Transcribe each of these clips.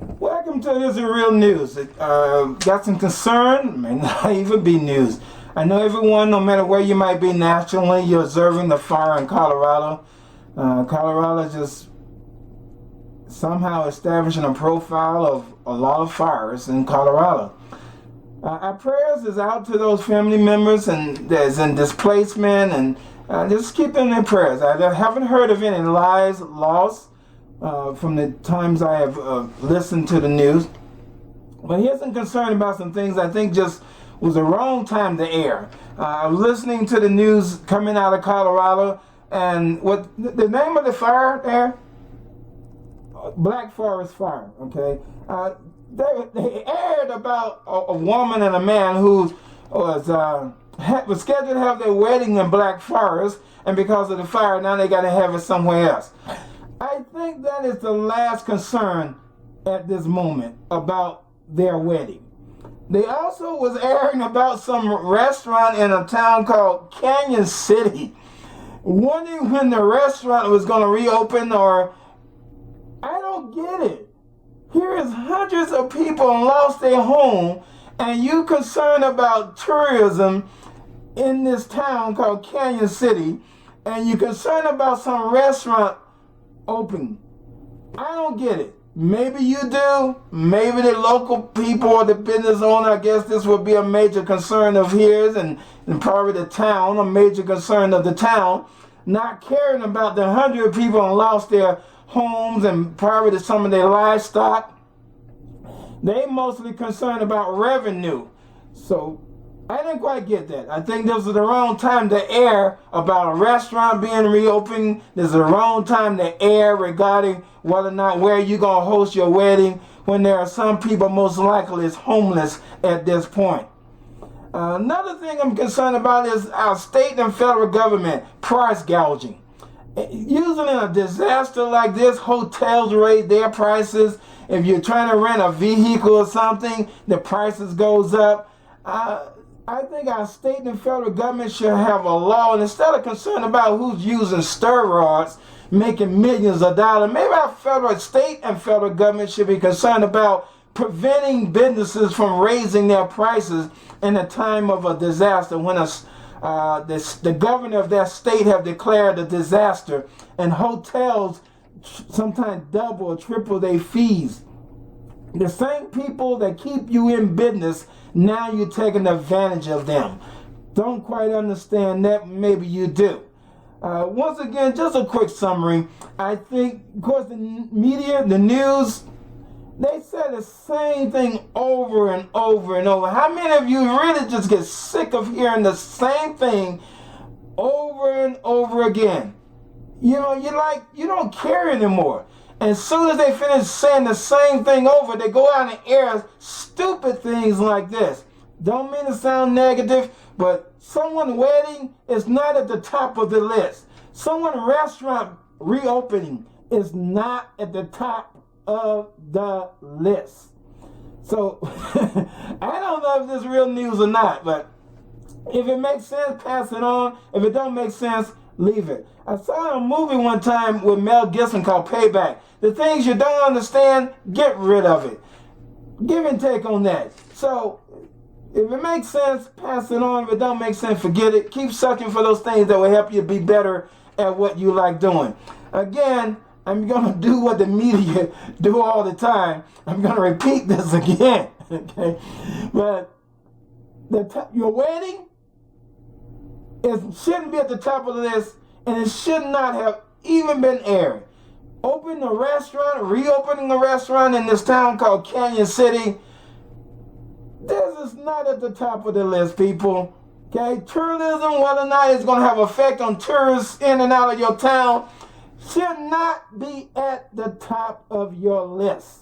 Welcome to This Is Real News. Got some concern, may not even be news. I know everyone, no matter where you might be nationally, you're observing the fire in Colorado. Colorado just somehow establishing a profile of a lot of fires in Colorado. Our prayers is out to those family members and that's in displacement, and just keep them in prayers. I haven't heard of any lives lost from the times I have listened to the news. But here's some concern about some things I think just was the wrong time to air. I was listening to the news coming out of Colorado, and what the name of the fire there? Black Forest Fire, okay? They aired about a woman and a man who was scheduled to have their wedding in Black Forest, and because of the fire, now they got to have it somewhere else. I think that is the last concern at this moment about their wedding. They also was airing about some restaurant in a town called Canyon City, wondering when the restaurant was going to reopen, or I don't get it. Here is hundreds of people lost their home, and you concerned about tourism in this town called Canyon City, and you concerned about some restaurant open. I don't get it. Maybe you do. Maybe the local people or the business owner, I guess this would be a major concern of his, and probably the town, a major concern of the town, not caring about the 100 people who lost their homes and probably some of their livestock. They mostly concerned about revenue. So I didn't quite get that. I think this is the wrong time to air about a restaurant being reopened. This is the wrong time to air regarding whether or not where you're going to host your wedding, when there are some people most likely is homeless at this point. Another thing I'm concerned about is our state and federal government price gouging. Usually in a disaster like this, hotels raise their prices. If you're trying to rent a vehicle or something, the prices goes up. I think our state and federal government should have a law, and instead of concerned about who's using steroids, making millions of dollars, maybe our state and federal government should be concerned about preventing businesses from raising their prices in a time of a disaster, when the governor of that state have declared a disaster, and hotels sometimes double or triple their fees. The same people that keep you in business, now you're taking advantage of them. Don't quite understand that. Maybe you do. Once again, just a quick summary. I think, of course, the media, the news, they say the same thing over and over and over. How many of you really just get sick of hearing the same thing over and over again? You know, you don't care anymore. And as soon as they finish saying the same thing over, they go out and air stupid things like this. Don't mean to sound negative, but someone's wedding is not at the top of the list. Someone's restaurant reopening is not at the top of the list. So, I don't know if this is real news or not, but if it makes sense, pass it on. If it don't make sense, leave it. I saw a movie one time with Mel Gibson called Payback. The things you don't understand, get rid of it. Give and take on that. So, if it makes sense, pass it on. If it don't make sense, forget it. Keep searching for those things that will help you be better at what you like doing. Again, I'm going to do what the media do all the time. I'm going to repeat this again. Okay? But your wedding, it shouldn't be at the top of the list, and it should not have even been aired. Opening a restaurant, reopening a restaurant in this town called Canyon City, this is not at the top of the list, people. Okay, tourism, whether or not it's going to have effect on tourists in and out of your town, should not be at the top of your list.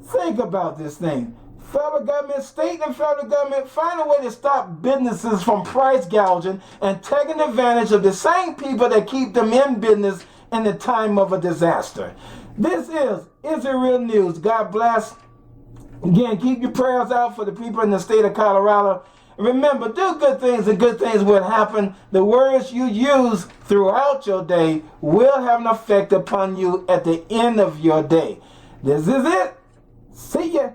Think about this thing. Federal government, state and federal government, find a way to stop businesses from price gouging and taking advantage of the same people that keep them in business in the time of a disaster. This is It Real News. God bless. Again, keep your prayers out for the people in the state of Colorado. Remember, do good things and good things will happen. The words you use throughout your day will have an effect upon you at the end of your day. This is it. See ya.